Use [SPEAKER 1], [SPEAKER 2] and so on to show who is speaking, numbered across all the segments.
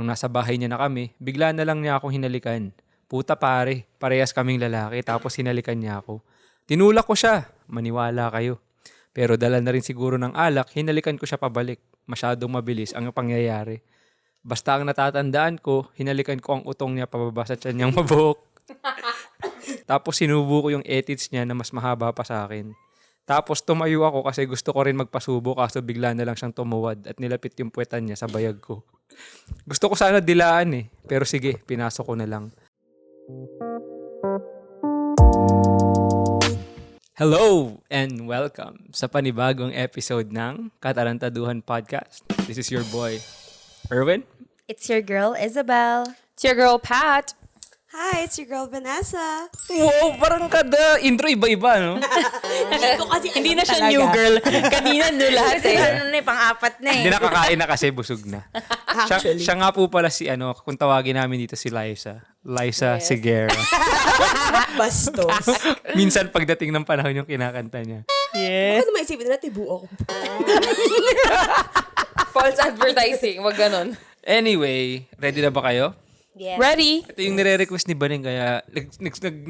[SPEAKER 1] Nung nasa bahay niya na kami, bigla na lang niya akong hinalikan. Puta pare, parehas kaming lalaki tapos hinalikan niya ako. Tinulak ko siya, maniwala kayo. Pero dala na rin siguro ng alak, hinalikan ko siya pabalik. Masyadong mabilis ang pangyayari. Basta ang natatandaan ko, hinalikan ko ang utong niya pababa sa tiyan niyang mabuhok. Tapos sinubo ko yung etits niya na mas mahaba pa sa akin. Tapos tumayo ako kasi gusto ko rin magpasubo kaso bigla na lang siyang tumuwad at nilapit yung puwetan niya sa bayag ko. Gusto ko sana dilaan pero sige, pinasok ko na lang. Hello and welcome sa panibagong episode ng Katarantaduhan Podcast. This is your boy, Erwin.
[SPEAKER 2] It's your girl, Isabel.
[SPEAKER 3] It's your girl, Pat.
[SPEAKER 4] Hi, it's your girl, Vanessa.
[SPEAKER 1] Wow, parang kada intro iba-iba, no?
[SPEAKER 3] Hindi na siya new girl. Kanina no lahat
[SPEAKER 2] Kasi
[SPEAKER 3] eh.
[SPEAKER 2] pang-apat na
[SPEAKER 1] Hindi nakakain na kasi busog na. Siya nga po pala si kung tawagin namin dito si Liza. Liza Seguera.
[SPEAKER 4] Bastos.
[SPEAKER 1] Minsan pagdating ng panahon yung kinakanta niya.
[SPEAKER 3] Yes.
[SPEAKER 4] Ano maisipin nila, tibuo ko.
[SPEAKER 3] False advertising. Wag ganon.
[SPEAKER 1] Anyway, ready na ba kayo?
[SPEAKER 2] Yes.
[SPEAKER 3] Ready?
[SPEAKER 1] Ito yung nire-request ni Baning kaya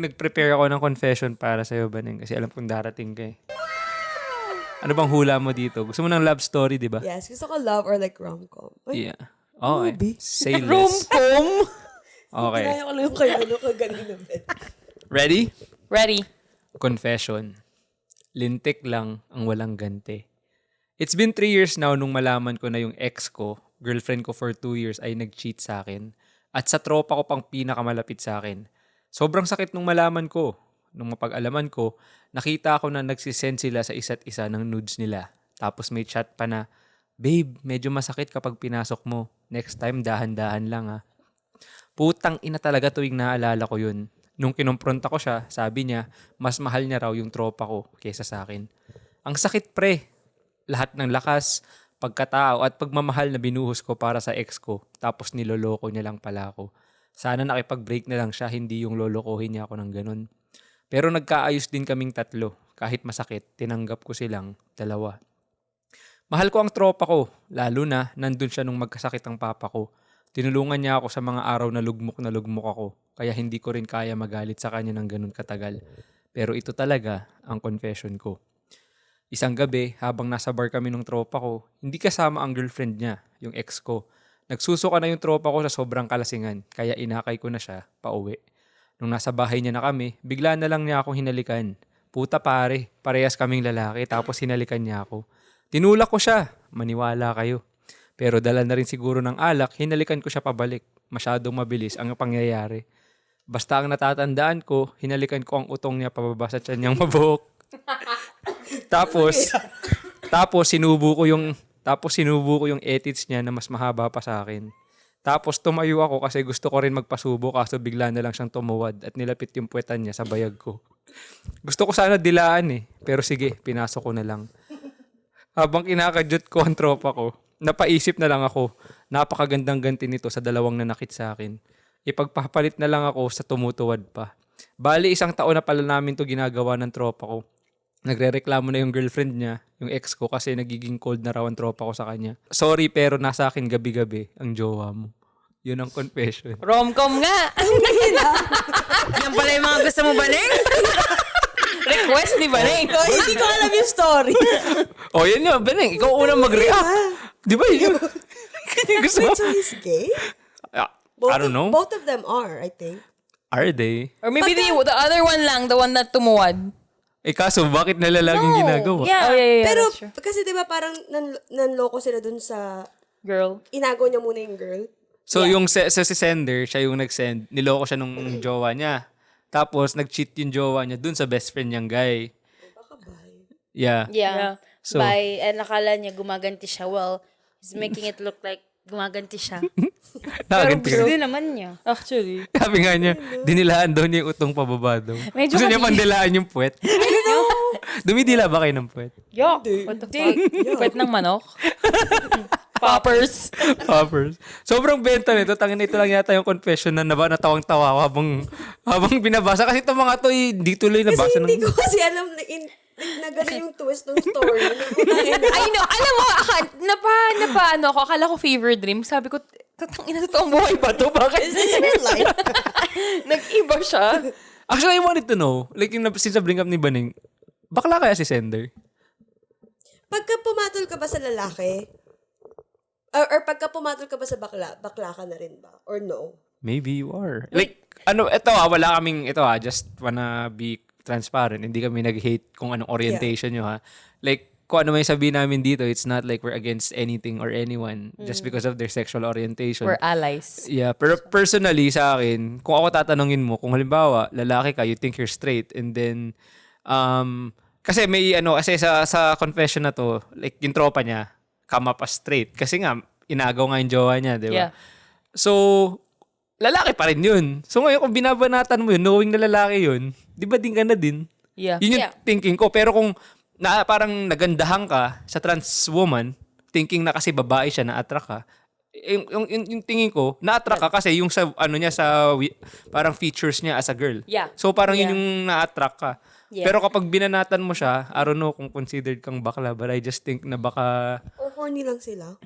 [SPEAKER 1] nag-prepare ako ng confession para sa'yo, Baning, kasi alam kong darating ka eh. Ano bang hula mo dito? Gusto mo ng love story, di ba?
[SPEAKER 4] Yes, gusto ko love or like rom-com. Ay,
[SPEAKER 1] Yeah. Okay.
[SPEAKER 4] movie.
[SPEAKER 1] Say less.
[SPEAKER 3] Rom-com.
[SPEAKER 1] Okay.
[SPEAKER 4] Kinaya ko lang yung kaya kaganina.
[SPEAKER 1] Ready?
[SPEAKER 3] Ready.
[SPEAKER 1] Confession. Lintik lang ang walang ganti. It's been 3 years now nung malaman ko na yung ex ko, girlfriend ko for 2 years, ay nag-cheat sa akin. At sa tropa ko pang pinakamalapit sa akin. Sobrang sakit nung malaman ko. Nung mapag-alaman ko, nakita ko na nagsisend sila sa isa't isa ng nudes nila. Tapos may chat pa na, "Babe, medyo masakit kapag pinasok mo. Next time, dahan-dahan lang ha." Putang ina talaga tuwing naalala ko yun. Nung kinumpronta ko siya, sabi niya, mas mahal niya raw yung tropa ko kesa sa akin. Ang sakit pre. Lahat ng lakas, pagkatao at pagmamahal na binuhos ko para sa ex ko, tapos niloloko niya lang pala ako. Sana nakipag-break na lang siya, hindi yung lolokohin niya ako ng ganun. Pero nagkaayos din kaming tatlo. Kahit masakit, tinanggap ko silang dalawa. Mahal ko ang tropa ko, lalo na nandun siya nung magkasakit ang papa ko. Tinulungan niya ako sa mga araw na lugmok ako, kaya hindi ko rin kaya magalit sa kanya ng ganun katagal. Pero ito talaga ang confession ko. Isang gabi, habang nasa bar kami ng tropa ko, hindi kasama ang girlfriend niya, yung ex ko. Nagsusuka na yung tropa ko sa sobrang kalasingan, kaya inakay ko na siya pauwi. Nung nasa bahay niya na kami, bigla na lang niya akong hinalikan. Puta pare, parehas kaming lalaki tapos hinalikan niya ako. Tinulak ko siya, maniwala kayo. Pero dala na rin siguro ng alak, hinalikan ko siya pabalik. Masyadong mabilis ang pangyayari. Basta ang natatandaan ko, hinalikan ko ang utong niya pababa sa tiyan niyang mabuhok. Tapos sinubo ko yung etits niya na mas mahaba pa sa akin. Tapos tumayo ako kasi gusto ko rin magpasubo kaso bigla na lang siyang tumuwad at nilapit yung puwetan niya sa bayag ko. Gusto ko sana dilaan pero sige, pinasok ko na lang. Habang kinakadyot ko ang tropa ko, napaisip na lang ako, napakagandang ganti nito sa dalawang nanakit sa akin. Ipagpapalit na lang ako sa tumutuwad pa. Bali 1 taon na pala namin to ginagawa ng tropa ko. Nagrereklamo na yung girlfriend niya, yung ex ko, kasi nagiging cold na raw ang tropa ko sa kanya. Sorry pero nasa akin gabi-gabi ang jowa mo. Yun ang confession.
[SPEAKER 3] Rom-com nga. Yan pala yung mga gusto mo, Baning? Request ni Baning.
[SPEAKER 4] Hindi ko alam yung story.
[SPEAKER 1] Oh, yan yun. Baning, ikaw unang mag-react. Di ba yun? Gusto mo?
[SPEAKER 4] Wait, so he's gay?
[SPEAKER 1] I don't know.
[SPEAKER 4] Both of them are, I think.
[SPEAKER 1] Are they?
[SPEAKER 3] Or maybe the other one lang, the one that tumuwad.
[SPEAKER 1] Kaso bakit nila laging ginagawa?
[SPEAKER 3] Yeah. Oh, yeah,
[SPEAKER 4] Pero,
[SPEAKER 3] that's true.
[SPEAKER 4] kasi diba parang nanloko sila dun sa,
[SPEAKER 3] Girl.
[SPEAKER 4] inago niya muna yung girl.
[SPEAKER 1] So yung si sender, siya yung nag-send, niloko siya nung jowa niya. Tapos nag-cheat yung jowa niya dun sa best friend niyang guy.
[SPEAKER 4] Baka bye.
[SPEAKER 1] Yeah.
[SPEAKER 2] Yeah.
[SPEAKER 1] So-
[SPEAKER 2] By, nakala niya gumaganti siya. Well, he's making it look like gumaganti siya. Pero gusto din naman niya.
[SPEAKER 3] Actually.
[SPEAKER 1] Sabi nga niya, dinilaan daw niya yung utong pababa daw.
[SPEAKER 3] Medyo
[SPEAKER 1] Gusto niya
[SPEAKER 3] mali.
[SPEAKER 1] pandilaan yung puwet. Dumidila ba kayo ng puwet?
[SPEAKER 3] Yuck. What the fuck? Puwet ng manok? Poppers.
[SPEAKER 1] Poppers. Sobrang benta nito. Tangin ito lang yata yung confession na natawang-tawa ako habang binabasa. Kasi itong mga to, hindi tuloy nabasa.
[SPEAKER 4] Kasi hindi ko kasi alam na gano'n yung twist ng story.
[SPEAKER 3] I know. Alam mo, akala ko fever dream. Sabi ko, Tatangina, totoong buhay ba to? Bakit?
[SPEAKER 4] Is this real life?
[SPEAKER 3] Nag-iba siya.
[SPEAKER 1] Actually, I wanted to know, like yung since na bring up ni Baning, bakla kaya si Sender?
[SPEAKER 4] Pagka pumatol ka ba sa lalaki, or pagka pumatol ka ba sa bakla, bakla ka na rin ba? Or no?
[SPEAKER 1] Maybe you are. Like, wala kaming, just wanna be transparent. Hindi kami nag-hate kung anong orientation nyo, ha? Like, kung ano may sabihin namin dito, it's not like we're against anything or anyone just because of their sexual orientation.
[SPEAKER 3] We're allies.
[SPEAKER 1] Yeah, pero personally sa akin, kung ako tatanungin mo, kung halimbawa, lalaki ka, you think you're straight, and then, kasi kasi sa confession na to, like, yung tropa niya, come up as straight. Kasi nga, inagaw nga yung jowa niya, di ba?
[SPEAKER 3] Yeah.
[SPEAKER 1] So, lalaki pa rin yun. So ngayon, kung binabanatan mo yun, knowing na lalaki yun, di ba din ka na din?
[SPEAKER 3] Yeah.
[SPEAKER 1] Yun yung
[SPEAKER 2] Yeah.
[SPEAKER 1] thinking ko. Pero kung parang nagandahan ka sa trans woman, thinking na kasi babae siya, na-attract ka, yung tingin ko, na-attract ka kasi yung sa, parang features niya as a girl.
[SPEAKER 3] Yeah.
[SPEAKER 1] So parang
[SPEAKER 2] Yeah.
[SPEAKER 1] yun yung na-attract ka.
[SPEAKER 2] Yeah.
[SPEAKER 1] Pero kapag binanatan mo siya, I don't know kung considered kang bakla, but I just think na baka
[SPEAKER 4] Or horny lang sila?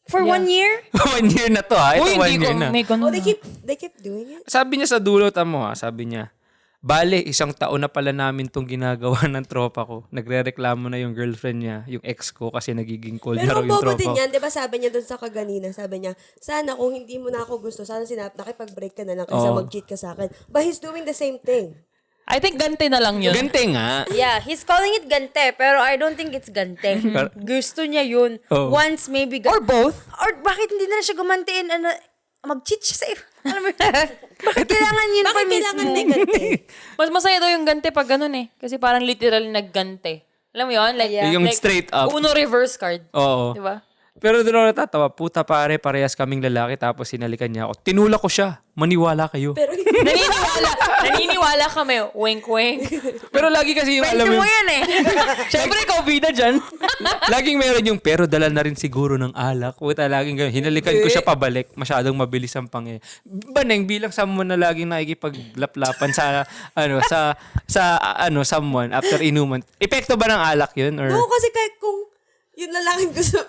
[SPEAKER 2] For 1 year?
[SPEAKER 1] 1 year na to, ha? Ito 1 year na.
[SPEAKER 3] may ganun
[SPEAKER 4] Oh, they keep doing it?
[SPEAKER 1] Sabi niya sa dulo, sabi niya, bale, 1 taon na pala namin tong ginagawa ng tropa ko. Nagre-reklamo na yung girlfriend niya, yung ex ko, kasi nagiging cold na raw
[SPEAKER 4] Pero ang
[SPEAKER 1] yung
[SPEAKER 4] bobo
[SPEAKER 1] tropa
[SPEAKER 4] din
[SPEAKER 1] ko.
[SPEAKER 4] yan, di ba sabi niya dun sa kaganina, sabi niya, sana kung hindi mo na ako gusto, sana nakipag-break ka na lang kaysa
[SPEAKER 1] Oo.
[SPEAKER 4] mag-cheat ka sa akin. But he's doing the same thing.
[SPEAKER 3] I think gante na lang yun.
[SPEAKER 1] Gante nga.
[SPEAKER 2] Yeah, he's calling it gante, pero I don't think it's gante. Gusto niya yun.
[SPEAKER 1] Oh.
[SPEAKER 2] Once maybe.
[SPEAKER 3] Or both.
[SPEAKER 2] Or bakit hindi na siya gumantiin? Mag-cheat siya sa iyo. Alam mo bakit kailangan yun pa
[SPEAKER 4] Bakit
[SPEAKER 2] mismo?
[SPEAKER 4] kailangan may ganti?
[SPEAKER 3] Mas masaya daw yung gante pag ganun eh. Kasi parang literal naggante. Alam mo yun? Like,
[SPEAKER 2] Yeah.
[SPEAKER 1] Yung
[SPEAKER 3] like,
[SPEAKER 1] straight up.
[SPEAKER 3] Uno reverse card.
[SPEAKER 1] Oo.
[SPEAKER 3] Diba?
[SPEAKER 1] Pero doon ako natatawa, puta pare, parehas kaming lalaki, tapos sinalikan niya ako. Tinulak ko siya. Maniwala kayo.
[SPEAKER 4] Pero hindi.
[SPEAKER 3] Naniniwala kami. Wink, wink.
[SPEAKER 1] Pero lagi kasi yung
[SPEAKER 2] Kwento
[SPEAKER 1] alam
[SPEAKER 2] mo
[SPEAKER 1] mo,
[SPEAKER 2] yan eh.
[SPEAKER 3] Siyempre, ikaw bida dyan.
[SPEAKER 1] laging meron yung pero dala na rin siguro ng alak. Puta, laging ganyan. Hinalikan ko siya pabalik. Masyadong mabilis ang pangyayari. Baneng, bilang someone na laging nakikipaglaplapan sa someone after inuman. Epekto ba ng alak yun? Or?
[SPEAKER 4] No, kasi kahit kung yung lalaking gusto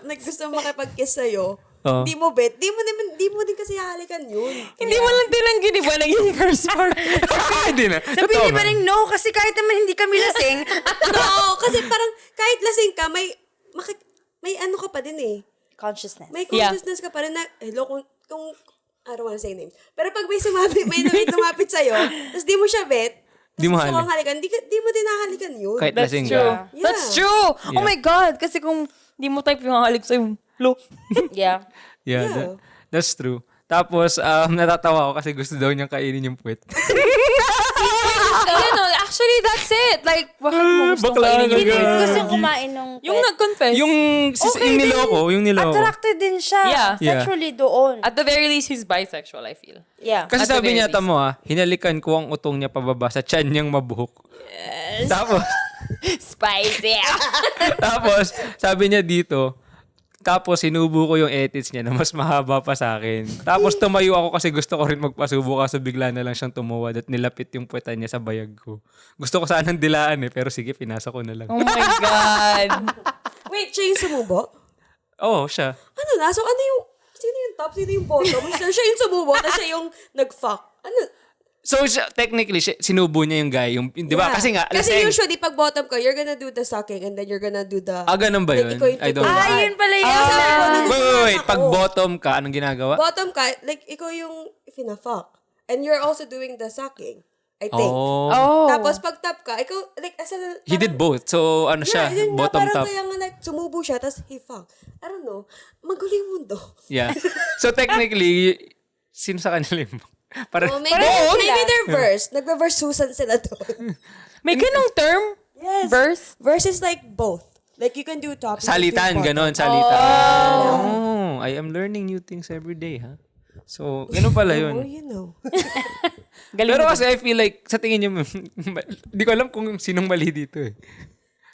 [SPEAKER 4] makipag-kiss sa'yo,
[SPEAKER 1] Oo.
[SPEAKER 4] di mo bet, di mo din kasi hahalikan yun.
[SPEAKER 3] Hindi mo lang tinanggi, di ba? Naging first part.
[SPEAKER 1] Hindi na.
[SPEAKER 2] Sabi
[SPEAKER 1] Totoo
[SPEAKER 2] niya
[SPEAKER 1] ba?
[SPEAKER 2] ba rin no? Kasi kahit naman hindi kami lasing.
[SPEAKER 4] No, kasi parang kahit lasing ka, may ano ka pa din eh.
[SPEAKER 2] Consciousness.
[SPEAKER 4] May consciousness ka pa rin na, hello, kung I don't wanna say names. Pero pag may lumapit sa'yo, tapos di mo siya bet,
[SPEAKER 1] Di mo
[SPEAKER 4] gusto
[SPEAKER 1] halik.
[SPEAKER 4] kang halikan, di mo din hahalikan yun.
[SPEAKER 1] Kahit
[SPEAKER 3] That's
[SPEAKER 1] lasing
[SPEAKER 3] true.
[SPEAKER 1] ka.
[SPEAKER 4] Yeah.
[SPEAKER 3] That's true. Oh my God. Kasi kung di mo type yung halik sa'yo, lo.
[SPEAKER 2] Yeah.
[SPEAKER 1] Yeah,
[SPEAKER 4] Yeah.
[SPEAKER 1] that's true. Tapos, natatawa ako kasi gusto daw niyang kainin yung puwet.
[SPEAKER 3] Ayun, actually, that's it. Like, bakit mo gusto
[SPEAKER 1] Bakla
[SPEAKER 3] kainin
[SPEAKER 2] Hindi
[SPEAKER 3] yung
[SPEAKER 1] talaga.
[SPEAKER 2] gusto kumain ng
[SPEAKER 3] Yung nag-confess.
[SPEAKER 1] yung yung niloko.
[SPEAKER 2] Attracted din siya.
[SPEAKER 3] Yeah.
[SPEAKER 2] Sexually doon.
[SPEAKER 3] At the very least, he's bisexual, I feel.
[SPEAKER 2] Yeah.
[SPEAKER 1] Kasi
[SPEAKER 3] At the
[SPEAKER 1] sabi
[SPEAKER 3] very
[SPEAKER 1] niya,
[SPEAKER 3] least.
[SPEAKER 1] tamo hinalikan ko ang utong niya pababa sa tiyan niyang mabuhok. Tapos,
[SPEAKER 3] Spicy.
[SPEAKER 1] tapos, sabi niya dito, tapos sinubo ko yung edits niya na mas mahaba pa sa akin. Tapos tumayo ako kasi gusto ko rin magpasubo kaso bigla na lang siyang tumuwad at nilapit yung puwetan niya sa bayag ko. Gusto ko sanang dilaan pero sige, pinasa ko na lang.
[SPEAKER 3] Oh my God.
[SPEAKER 4] Wait, siya yung sumubo?
[SPEAKER 1] Oo, siya.
[SPEAKER 4] Ano na? So, sino yung top, sino yung bottom? Siya yung sumubo, tapos siya yung nag-fuck. Ano?
[SPEAKER 1] So, technically, sinubo niya yung guy. Di ba?
[SPEAKER 4] Yeah.
[SPEAKER 1] Kasi nga,
[SPEAKER 4] Kasi
[SPEAKER 1] lasing.
[SPEAKER 4] usually, pag bottom ka, you're gonna do the sucking and then you're gonna do the...
[SPEAKER 1] Ganun ba yun?
[SPEAKER 4] Like, ikaw yung
[SPEAKER 1] I don't know.
[SPEAKER 4] tuturuan.
[SPEAKER 2] Yun pala yun.
[SPEAKER 1] Wait. Pag bottom ka, anong ginagawa?
[SPEAKER 4] Bottom ka, like, ikaw yung fina-fuck. And you're also doing the sucking, I think.
[SPEAKER 1] Oh.
[SPEAKER 3] Oh.
[SPEAKER 4] Tapos, pag top ka, ikaw, like,
[SPEAKER 1] He did both. So, ano siya?
[SPEAKER 4] yun nga,
[SPEAKER 1] Bottom
[SPEAKER 4] parang
[SPEAKER 1] top.
[SPEAKER 4] kaya nga, like, sumubo siya, tapos he fucked. I don't know. Magulo yung mundo.
[SPEAKER 1] Yeah. So, technically, sino sa kanila yung... Para,
[SPEAKER 4] Maybe they're verse. Nagbe-verse Susan sila doon.
[SPEAKER 3] May ganong term?
[SPEAKER 4] Yes.
[SPEAKER 3] Verse?
[SPEAKER 4] Verse is like both. Like, you can do top. you can do
[SPEAKER 1] salitan,
[SPEAKER 4] bottom.
[SPEAKER 1] ganon, salitan. Oh, I am learning new things every day, ha? So, ganun pala
[SPEAKER 4] Oh,
[SPEAKER 1] yun.
[SPEAKER 4] you know.
[SPEAKER 3] Galing
[SPEAKER 1] Pero
[SPEAKER 3] mo.
[SPEAKER 1] kasi I feel like, sa tingin niyo, di ko alam kung sinong mali dito eh.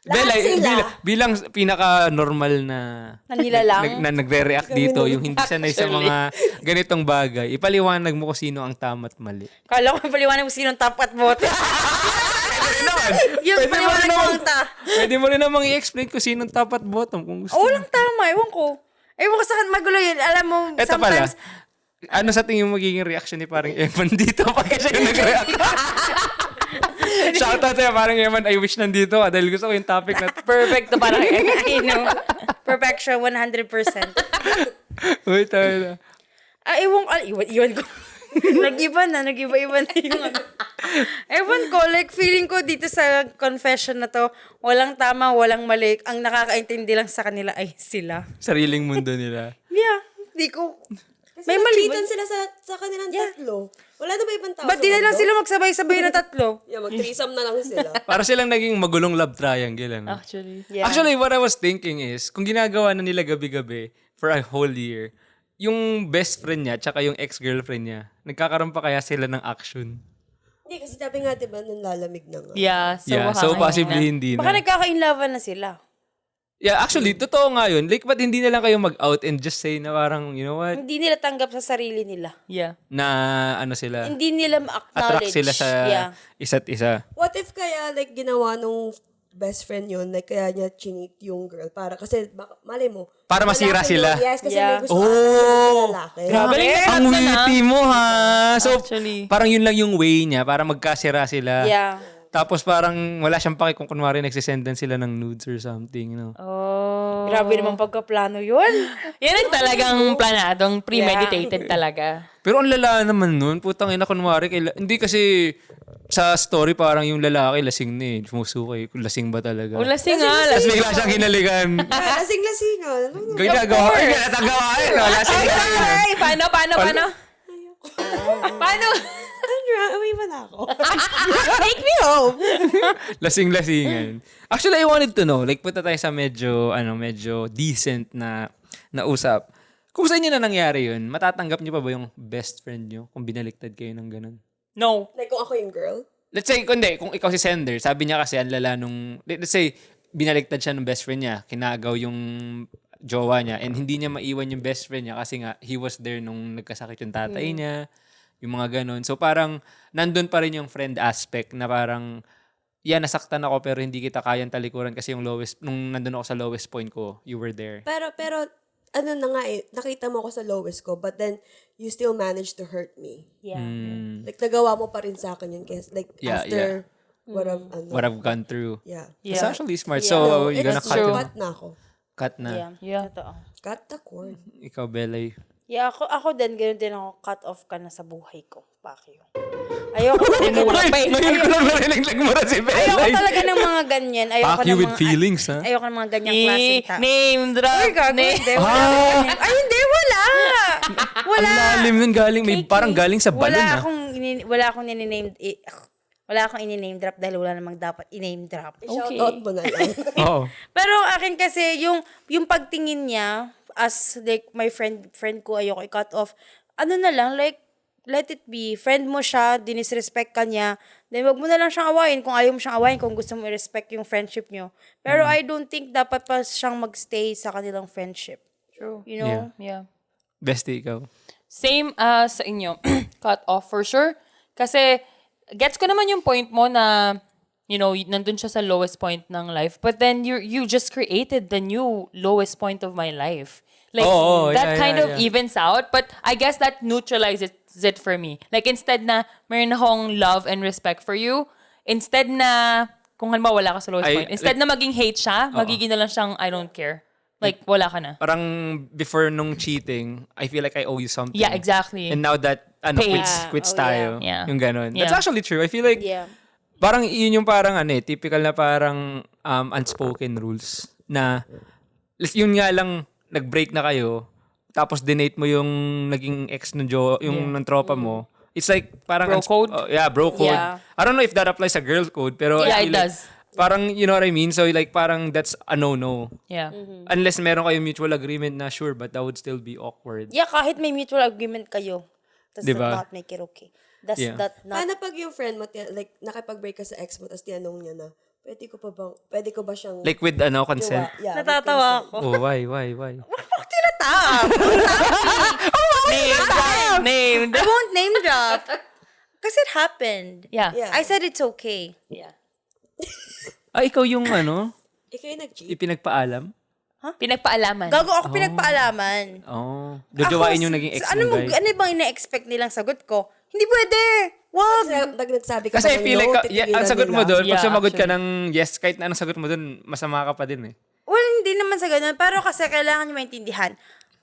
[SPEAKER 4] Lahat sila.
[SPEAKER 1] Bilang pinaka-normal na
[SPEAKER 2] Nanilalang.
[SPEAKER 1] na nagre-react dito, yung hindi sanay sa mga ganitong bagay, ipaliwanag mo kung sino ang tama at mali.
[SPEAKER 2] Kala ko paliwanag mo sinong top at bottom. Yung
[SPEAKER 1] Pwede mo
[SPEAKER 2] paliwanag
[SPEAKER 1] rin
[SPEAKER 2] mo
[SPEAKER 1] naman-
[SPEAKER 2] ang ta.
[SPEAKER 1] Pwede mo rin namang i-explain kung sino ang top at bottom kung gusto.
[SPEAKER 2] Oo lang tama, ewan ko. Ewan ko sa magulo yun. Alam mo,
[SPEAKER 1] Ito
[SPEAKER 2] sometimes,
[SPEAKER 1] Ano sa tingin mo magiging reaction ni parang Eman dito pagka siya yung nag-react? Shoutout sa'yo, parang Eman, I wish nandito ka dahil gusto ko yung topic na
[SPEAKER 3] Perfect to para kay
[SPEAKER 2] I know. Perfection 100%.
[SPEAKER 1] Uy, tayo na.
[SPEAKER 2] Iwan ko. Nag-iba na yung ano. Ewan ko, like feeling ko dito sa confession na to, walang tama, walang mali. Ang nakakaintindi lang sa kanila ay sila.
[SPEAKER 1] Sariling mundo nila.
[SPEAKER 2] Yeah, di ko.
[SPEAKER 4] Kasi
[SPEAKER 2] May mali ba?
[SPEAKER 4] nagcheatan sila sa kanilang tatlo. Wala na ba ibang tao
[SPEAKER 2] Ba't di na lang
[SPEAKER 4] mundo?
[SPEAKER 2] sila magsabay-sabay na tatlo?
[SPEAKER 4] Yeah, mag-threesome na lang sila.
[SPEAKER 1] Para silang naging magulong love triangle. Ano?
[SPEAKER 3] Actually.
[SPEAKER 2] Yeah.
[SPEAKER 1] Actually, what I was thinking is, kung ginagawa na nila gabi-gabi for a whole year, yung best friend niya tsaka yung ex-girlfriend niya, nagkakaroon pa kaya sila ng action?
[SPEAKER 4] Hindi, kasi sabi nga, diba, nanlalamig na nga.
[SPEAKER 3] Yeah, so,
[SPEAKER 1] So possibly hindi
[SPEAKER 2] Baka
[SPEAKER 1] na.
[SPEAKER 2] nagkakainlavan na sila.
[SPEAKER 1] Yeah, actually, totoo nga yun. Like, ba't hindi na lang kayo mag-out and just say na parang, you know what?
[SPEAKER 2] Hindi nila tanggap sa sarili nila.
[SPEAKER 3] Yeah.
[SPEAKER 1] Na ano sila,
[SPEAKER 2] Hindi nila
[SPEAKER 1] attract
[SPEAKER 2] ma-acknowledge.
[SPEAKER 1] sila sa
[SPEAKER 2] Yeah.
[SPEAKER 1] isa't isa.
[SPEAKER 4] What if kaya, like, ginawa nung best friend yun, like, kaya niya chinit yung girl para, kasi, baka, malay mo.
[SPEAKER 1] Para masira
[SPEAKER 4] lalaki
[SPEAKER 1] sila.
[SPEAKER 4] yun. Yes, kasi
[SPEAKER 2] Yeah.
[SPEAKER 4] may gusto
[SPEAKER 1] Oh!
[SPEAKER 4] lalaki.
[SPEAKER 3] Grabe.
[SPEAKER 1] Ang witty mo, ha? So,
[SPEAKER 3] Actually.
[SPEAKER 1] parang yun lang yung way niya para magkasira sila.
[SPEAKER 2] Yeah.
[SPEAKER 1] Tapos parang wala siyang paki kung kunwari nagsisend din sila ng nudes or something, you know?
[SPEAKER 3] Oh.
[SPEAKER 2] Grabe naman pagkaplano yun.
[SPEAKER 3] Yan ang talagang planadong premeditated talaga.
[SPEAKER 1] Pero ang lala naman nun, putang ina, kunwari, hindi kasi sa story parang yung lalaki lasing na eh. Sumusuka eh. Lasing ba talaga?
[SPEAKER 3] O lasing nga.
[SPEAKER 1] Tapos bigla siyang hinalikan.
[SPEAKER 4] Lasing-lasingan.
[SPEAKER 1] Ginagawa, ay, natagawa eh. No? Lasing na yun.
[SPEAKER 3] Ay, paano? Paano?
[SPEAKER 4] Andra, uwi ba na ako?
[SPEAKER 3] Take me home.
[SPEAKER 1] Lasing-lasingan. Actually, I wanted to know, like, punta tayo sa medyo decent na usap. Kung sa inyo na nangyari yun, matatanggap niyo pa ba yung best friend niyo kung binaliktad kayo ng ganun?
[SPEAKER 3] No.
[SPEAKER 4] Like, kung ako yung girl?
[SPEAKER 1] Let's say, kung ikaw si sender, sabi niya kasi ang lala nung, let's say, binaliktad siya ng best friend niya, kinagaw yung jowa niya, and hindi niya maiwan yung best friend niya kasi nga, he was there nung nagkasakit yung tatay niya, yung mga ganun. So parang, nandun pa rin yung friend aspect na parang, yeah, nasaktan ako pero hindi kita kayang talikuran kasi yung lowest, nung nandun ako sa lowest point ko, you were there.
[SPEAKER 4] Pero, ano na nga eh, nakita mo ako sa lowest ko, but then, you still managed to hurt me.
[SPEAKER 2] Yeah.
[SPEAKER 4] Like, nagawa mo pa rin sa akin yun. Kasi, like,
[SPEAKER 1] Yeah,
[SPEAKER 4] after what I've
[SPEAKER 1] gone through.
[SPEAKER 4] Yeah.
[SPEAKER 1] It's actually smart.
[SPEAKER 2] Yeah.
[SPEAKER 1] So,
[SPEAKER 4] No,
[SPEAKER 1] you're gonna
[SPEAKER 4] it's
[SPEAKER 1] cut,
[SPEAKER 4] true. Cut na ako.
[SPEAKER 1] cut na.
[SPEAKER 2] Yeah.
[SPEAKER 3] Yeah.
[SPEAKER 2] Totoo.
[SPEAKER 4] Cut the cord.
[SPEAKER 1] Ikaw, Belay.
[SPEAKER 2] Yeah, ako din, ganoon din ako, cut off ka na sa buhay ko. Pakyo. Ayoko talaga
[SPEAKER 1] Ngayon ko lang narinig nagmura si Belay.
[SPEAKER 2] Ayoko talaga ng mga ganyan. Ayoko
[SPEAKER 1] Fuck you
[SPEAKER 2] ng
[SPEAKER 1] with
[SPEAKER 2] mga,
[SPEAKER 1] feelings, ha?
[SPEAKER 2] Ayoko ng mga ganyang klaseng tao.
[SPEAKER 3] Name drop.
[SPEAKER 2] Ay, gago, hindi. Wala. Ay, hindi, wala. Wala.
[SPEAKER 1] Ang lalim nun galing. Parang galing sa balon, ha?
[SPEAKER 2] Wala akong nini-name, wala akong ini-name drop dahil wala namang dapat i-name drop.
[SPEAKER 4] Shout out mo na lang.
[SPEAKER 1] Oo.
[SPEAKER 2] Pero akin kasi, yung pagtingin niya, as like my friend ko, ayoko i-cut off, ano na lang, like, let it be. Friend mo siya, dinisrespect ka niya, then wag mo na lang siyang awayin kung ayaw mo siyang awayin, kung gusto mo i-respect yung friendship niyo. Pero I don't think dapat pa siyang magstay sa kanilang friendship.
[SPEAKER 3] True.
[SPEAKER 2] You know?
[SPEAKER 3] Yeah.
[SPEAKER 1] Bestie, ikaw.
[SPEAKER 3] Same as sa inyo. Cut off for sure. Kasi, gets ko naman yung point mo na, you know, nandun siya sa lowest point ng life. But then, you just created the new lowest point of my life. Like, that kind of evens out. But I guess that neutralizes it for me. Like, instead na, meron akong love and respect for you, instead na, kung halimbawa wala ka sa lowest point, instead na maging hate siya, magiging na lang siyang, I don't care. Like, wala ka na.
[SPEAKER 1] Parang before nung cheating, I feel like I owe you something.
[SPEAKER 3] Yeah, exactly.
[SPEAKER 1] And now that, quits
[SPEAKER 2] Oh,
[SPEAKER 1] tayo.
[SPEAKER 3] yeah.
[SPEAKER 1] Yung ganun.
[SPEAKER 3] Yeah.
[SPEAKER 1] That's actually true. I feel like,
[SPEAKER 2] Yeah.
[SPEAKER 1] parang yun yung parang typical na parang unspoken rules na yun nga lang nag-break na kayo tapos dinate mo yung naging ex ng ng tropa mo. It's like parang
[SPEAKER 3] Bro code?
[SPEAKER 1] bro code.
[SPEAKER 2] Yeah.
[SPEAKER 1] I don't know if that applies sa girl code pero
[SPEAKER 3] Yeah,
[SPEAKER 1] I
[SPEAKER 3] it
[SPEAKER 1] feel like
[SPEAKER 3] does.
[SPEAKER 1] parang you know what I mean? So like parang that's a no-no.
[SPEAKER 3] Yeah.
[SPEAKER 1] Unless meron kayong mutual agreement na sure but that would still be awkward.
[SPEAKER 2] Yeah, kahit may mutual agreement kayo, does
[SPEAKER 1] Diba?
[SPEAKER 2] not make it okay. Does
[SPEAKER 1] Yeah.
[SPEAKER 2] that not...
[SPEAKER 4] Paano pag yung friend mo, like, nakipag-break ka sa ex mo, tapos tinanong niya na, pwede ko ba siyang...
[SPEAKER 1] Like with consent.
[SPEAKER 4] Yeah, with
[SPEAKER 2] Natatawa
[SPEAKER 4] consent.
[SPEAKER 2] ako.
[SPEAKER 1] Oh, why?
[SPEAKER 3] Name.
[SPEAKER 2] I won't name drop. Kasi it happened.
[SPEAKER 3] Yeah.
[SPEAKER 4] Yeah.
[SPEAKER 2] I said it's okay.
[SPEAKER 3] Yeah.
[SPEAKER 1] Ikaw yung
[SPEAKER 4] Ikaw yung nag-cheat?
[SPEAKER 1] ipinagpaalam?
[SPEAKER 3] Pinagpaalaman.
[SPEAKER 2] Gago ako pinagpaalaman.
[SPEAKER 1] Oh. Gagawain yung naging ex
[SPEAKER 2] ano
[SPEAKER 1] mong guy.
[SPEAKER 2] Ano bang ina-expect nilang sagot ko? Hindi pwede! Wag!
[SPEAKER 4] Pag nagsabi ka
[SPEAKER 1] Kasi
[SPEAKER 4] ba ng
[SPEAKER 1] feel like,
[SPEAKER 4] no,
[SPEAKER 1] ang
[SPEAKER 4] titigilan
[SPEAKER 1] sagot mo
[SPEAKER 4] nila.
[SPEAKER 1] doon, pag
[SPEAKER 3] Yeah,
[SPEAKER 1] sumagot ka
[SPEAKER 3] actually.
[SPEAKER 1] ng yes, kahit na anong sagot mo doon, masama ka pa din eh.
[SPEAKER 2] Well, hindi naman sa ganun. Pero kasi kailangan nyo maintindihan.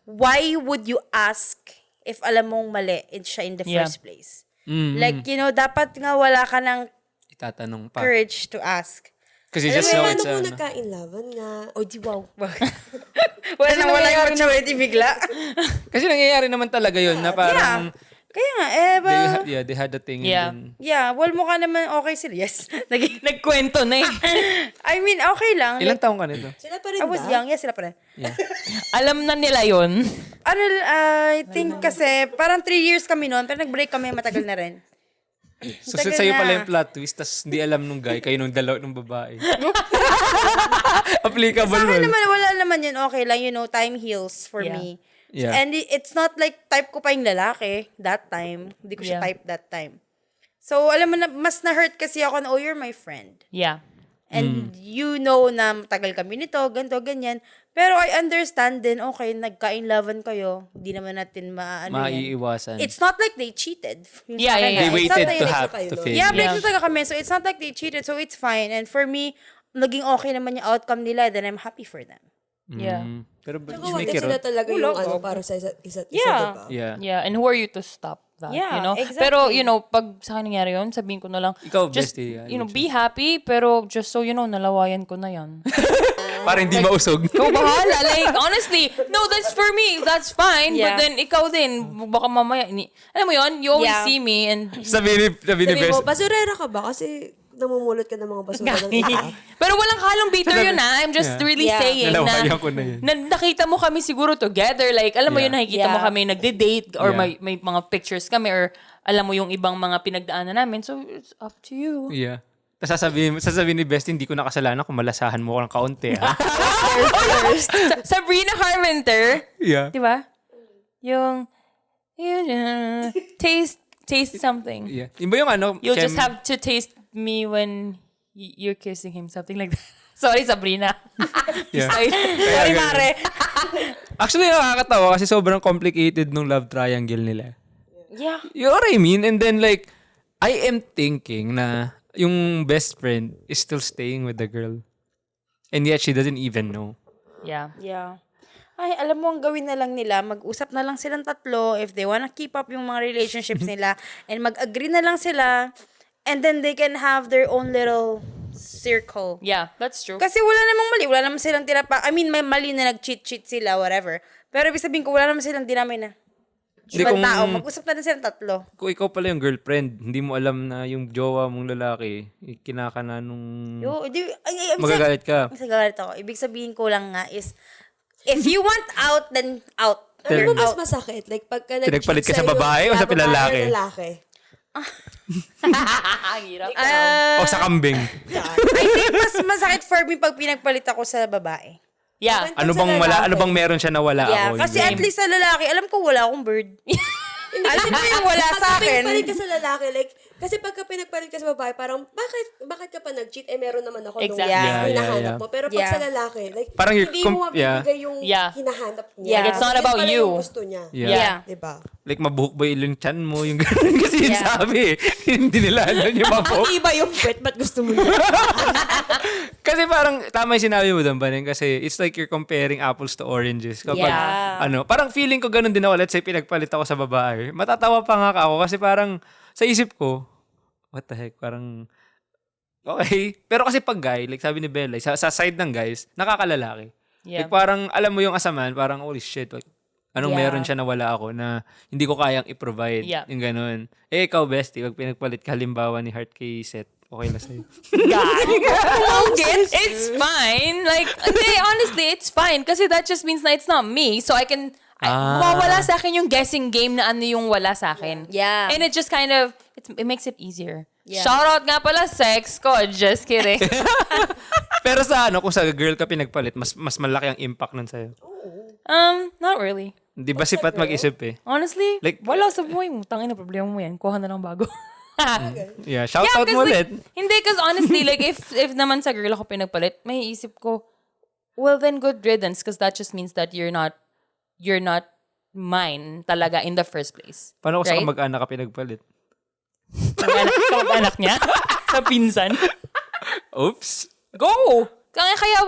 [SPEAKER 2] Why would you ask if alam mong mali siya in the
[SPEAKER 3] Yeah.
[SPEAKER 2] first place?
[SPEAKER 1] Mm.
[SPEAKER 2] Like, dapat nga wala ka ng
[SPEAKER 1] Itatanong pa.
[SPEAKER 2] courage to ask.
[SPEAKER 1] Kasi
[SPEAKER 4] Alam
[SPEAKER 1] just
[SPEAKER 4] mo,
[SPEAKER 1] know
[SPEAKER 4] paano
[SPEAKER 1] it's
[SPEAKER 4] kung
[SPEAKER 1] ano.
[SPEAKER 4] nagkainlaban nga?
[SPEAKER 2] Oh, di wow. wala yung maturity bigla.
[SPEAKER 1] Kasi nangyayari naman talaga yun na parang
[SPEAKER 2] Kaya nga,
[SPEAKER 1] they had a thing.
[SPEAKER 3] Yeah.
[SPEAKER 1] And then,
[SPEAKER 2] yeah, well, mukha naman okay sila. Yes.
[SPEAKER 3] Nagkwento na eh.
[SPEAKER 2] I mean, okay lang.
[SPEAKER 1] ilang taong ka nito?
[SPEAKER 4] Sila pa rin
[SPEAKER 2] I was
[SPEAKER 4] ba?
[SPEAKER 2] young. Yes, sila pa rin.
[SPEAKER 3] Alam na nila yon.
[SPEAKER 2] I think kasi, parang 3 years kami noon, pero nag-break kami, matagal na rin.
[SPEAKER 1] So,
[SPEAKER 2] Tagal
[SPEAKER 1] sa'yo
[SPEAKER 2] na.
[SPEAKER 1] pala yung plot twist, tas hindi alam nung guy, kayo nung dalaw ng babae. Applicable
[SPEAKER 2] Sa akin
[SPEAKER 1] nun.
[SPEAKER 2] naman, wala naman yun. Okay lang, time heals for
[SPEAKER 3] Yeah.
[SPEAKER 2] me.
[SPEAKER 1] Yeah.
[SPEAKER 2] And it's not like type ko pa yung lalaki that time. Hindi ko siya
[SPEAKER 3] Yeah.
[SPEAKER 2] type that time. So, alam mo na, mas na-hurt kasi ako na, oh, you're my friend.
[SPEAKER 3] Yeah.
[SPEAKER 2] And you know na matagal kami nito, ganito, ganyan. Pero I understand din, okay, nagka-inlovean kayo. Hindi naman natin
[SPEAKER 1] Maiiwasan.
[SPEAKER 2] It's not like they cheated. Yung
[SPEAKER 3] Yeah,
[SPEAKER 2] sa akin,
[SPEAKER 3] yeah,
[SPEAKER 1] They
[SPEAKER 2] it's not
[SPEAKER 1] waited
[SPEAKER 2] like-
[SPEAKER 1] to
[SPEAKER 4] break
[SPEAKER 1] have
[SPEAKER 4] na kayo
[SPEAKER 1] to
[SPEAKER 4] nun.
[SPEAKER 1] feel.
[SPEAKER 2] Yeah, break
[SPEAKER 3] Yeah.
[SPEAKER 2] na talaga kami. So, it's not like they cheated. So, it's fine. And for me, naging okay naman yung outcome nila. Then, I'm happy for them.
[SPEAKER 3] Yeah.
[SPEAKER 1] Pero but
[SPEAKER 4] Saka
[SPEAKER 1] you
[SPEAKER 4] wala
[SPEAKER 1] make it
[SPEAKER 4] sila
[SPEAKER 1] out.
[SPEAKER 4] talaga
[SPEAKER 2] Wala
[SPEAKER 4] yung
[SPEAKER 2] ka.
[SPEAKER 4] para sa isa't isa,
[SPEAKER 2] Yeah.
[SPEAKER 4] diba?
[SPEAKER 1] Yeah.
[SPEAKER 3] Yeah, and who are you to stop that,
[SPEAKER 2] Yeah, exactly.
[SPEAKER 3] Pero, pag sa akin nangyari yun, sabihin ko na lang,
[SPEAKER 1] Ikaw,
[SPEAKER 3] just,
[SPEAKER 1] bestie,
[SPEAKER 3] be happy, pero just so nalawayan ko na yan.
[SPEAKER 1] Para hindi mausog.
[SPEAKER 3] Ikaw bahala. Like, honestly, no, that's for me. That's fine.
[SPEAKER 2] Yeah.
[SPEAKER 3] But then, ikaw din, baka mamaya, alam mo yun, you always
[SPEAKER 2] Yeah.
[SPEAKER 3] see me and
[SPEAKER 1] sabi ni
[SPEAKER 4] Sabi
[SPEAKER 1] Best.
[SPEAKER 4] mo, basurera ka ba? Kasi namumulot ka ng mga basura ng iba.
[SPEAKER 3] Pero walang halong bitter yun I'm just
[SPEAKER 1] Yeah.
[SPEAKER 3] really
[SPEAKER 2] Yeah.
[SPEAKER 3] saying
[SPEAKER 1] Nalawayan ko na yun.
[SPEAKER 3] nakita mo kami siguro together. Like, alam mo
[SPEAKER 1] Yeah.
[SPEAKER 3] yun, nakikita mo
[SPEAKER 2] Yeah.
[SPEAKER 3] kami nagde-date or
[SPEAKER 1] Yeah.
[SPEAKER 3] may mga pictures kami or alam mo yung ibang mga pinagdaanan namin. So, it's up to you.
[SPEAKER 1] Yeah. Tapos sasabihin ni Best, hindi ko nakasalanan kung malasahan mo ko ng kaunti. Ha?
[SPEAKER 3] Sabrina Carpenter,
[SPEAKER 1] Yeah.
[SPEAKER 3] di ba? Yung, taste something.
[SPEAKER 1] Yeah. Yun ba yung ano?
[SPEAKER 3] You'll just have to taste me when you're kissing him. Something like that. Sorry, Sabrina.
[SPEAKER 1] Yeah.
[SPEAKER 3] Sorry,
[SPEAKER 1] Kaya-
[SPEAKER 3] Mare.
[SPEAKER 1] Actually, nakakatawa kasi sobrang complicated nung love triangle nila.
[SPEAKER 2] Yeah.
[SPEAKER 1] You know what I mean? And then like, I am thinking na yung best friend is still staying with the girl. And yet she doesn't even know.
[SPEAKER 3] Yeah.
[SPEAKER 2] Yeah. Ay, alam mo, ang gawin na lang nila, mag-usap na lang silang tatlo if they wanna keep up yung mga relationships nila and mag-agree na lang sila and then they can have their own little circle.
[SPEAKER 3] Yeah, that's true.
[SPEAKER 2] Kasi wala namang mali, wala naman silang tinapa. I mean, may mali na nag-cheat sila, whatever. Pero ibig sabihin ko, wala naman silang dinamay na.
[SPEAKER 1] Hindi,
[SPEAKER 2] Ibang
[SPEAKER 1] kung-
[SPEAKER 2] tao, mag-usap na din silang tatlo.
[SPEAKER 1] Kung ikaw pala yung girlfriend, hindi mo alam na yung jowa mong lalaki, kinakana nung magagalit ka.
[SPEAKER 2] Magagalit ako. Ibig sabihin ko lang nga is, if you want out, then out.
[SPEAKER 4] Ano
[SPEAKER 2] You're
[SPEAKER 4] ba mas
[SPEAKER 2] out.
[SPEAKER 4] masakit? Like, pagka
[SPEAKER 1] Pinagpalit ka sa
[SPEAKER 4] sa'yo,
[SPEAKER 1] babae o sa
[SPEAKER 4] babae
[SPEAKER 1] lalaki?
[SPEAKER 4] or lalaki?
[SPEAKER 3] Ang hirap.
[SPEAKER 1] O sa kambing.
[SPEAKER 2] I think mas masakit for me pag pinagpalit ako sa babae.
[SPEAKER 3] Yeah.
[SPEAKER 1] Ano bang wala? Ano bang meron siya na wala
[SPEAKER 2] Yeah,
[SPEAKER 1] ako?
[SPEAKER 2] kasi
[SPEAKER 1] Yung
[SPEAKER 2] at least sa lalaki, alam ko wala akong bird. Alam ko yung wala sa
[SPEAKER 4] Pagka
[SPEAKER 2] akin.
[SPEAKER 4] pinagpalit ka sa lalaki, like, kasi pagka pinagpalit ka sa babae, parang, bakit ka pa nag-cheat? Eh, meron naman ako
[SPEAKER 3] Exactly.
[SPEAKER 4] nung
[SPEAKER 1] Yeah,
[SPEAKER 4] hinahanap
[SPEAKER 1] yeah.
[SPEAKER 4] mo. Pero pag
[SPEAKER 2] Yeah.
[SPEAKER 4] sa lalaki, like,
[SPEAKER 1] Parang you're
[SPEAKER 4] hindi mo mabibigay yung
[SPEAKER 3] Yeah.
[SPEAKER 4] hinahanap niya.
[SPEAKER 2] Yeah. Like,
[SPEAKER 3] it's not
[SPEAKER 4] Yun
[SPEAKER 3] about
[SPEAKER 4] pala
[SPEAKER 3] you.
[SPEAKER 4] yung gusto niya.
[SPEAKER 1] Yeah.
[SPEAKER 2] Yeah.
[SPEAKER 4] Diba?
[SPEAKER 1] Like mabuhok ba yung chan mo? Yung gano'n kasi yung
[SPEAKER 2] Yeah.
[SPEAKER 1] sabi eh. Hindi nila alam yung mabuhok.
[SPEAKER 4] Iba yung pet, ba't gusto mo niya?
[SPEAKER 1] Kasi parang tama yung sinabi mo doon, Banen, kasi it's like you're comparing apples to oranges. Kapag,
[SPEAKER 2] Yeah.
[SPEAKER 1] parang feeling ko ganun din ako. Let's say, pinagpalit ako sa babae. Matatawa pa nga ako kasi parang sa isip ko, what the heck, parang, okay. Pero kasi pag guy, like sabi ni Bella, sa side ng guys, nakakalalaki.
[SPEAKER 3] Yeah.
[SPEAKER 1] Like parang, alam mo yung asaman, parang, holy shit, like, anong
[SPEAKER 2] Yeah.
[SPEAKER 1] meron siya na wala ako na hindi ko kayang i-provide.
[SPEAKER 3] Yeah.
[SPEAKER 1] Yung ganun. Eh, ikaw, bestie, pag pinagpalit ka, halimbawa ni Heart kay Seth, okay na sa'yo.
[SPEAKER 3] It's fine. Like, hindi, honestly, it's fine. Kasi that just means na it's not me. So I can, mawawala sa akin yung guessing game na ano yung wala sa akin.
[SPEAKER 2] Yeah.
[SPEAKER 3] And it just kind of, it makes it easier.
[SPEAKER 2] Yeah.
[SPEAKER 3] Shout out nga pala, sex ko. Just kidding.
[SPEAKER 1] Pero sa kung sa girl ka pinagpalit, mas malaki ang impact nun sa'yo.
[SPEAKER 3] Not really.
[SPEAKER 1] Di ba sipat mag-isip eh?
[SPEAKER 3] Honestly,
[SPEAKER 1] Like-
[SPEAKER 3] wala sa buhay mo. Tangina, problema mo yan. Kuha na lang bago.
[SPEAKER 1] Yeah, shout out mo
[SPEAKER 3] like,
[SPEAKER 1] ulit.
[SPEAKER 3] hindi, because honestly, like, if naman sa girl ako pinagpalit, may isip ko, Well, then good riddance because that just means that you're not mine talaga in the first place.
[SPEAKER 1] Paano ko sa
[SPEAKER 3] Right?
[SPEAKER 1] kamag-anak ka pinagpalit?
[SPEAKER 3] Kamag-anak niya? Sa pinsan?
[SPEAKER 1] Oops.
[SPEAKER 3] Go! Kaya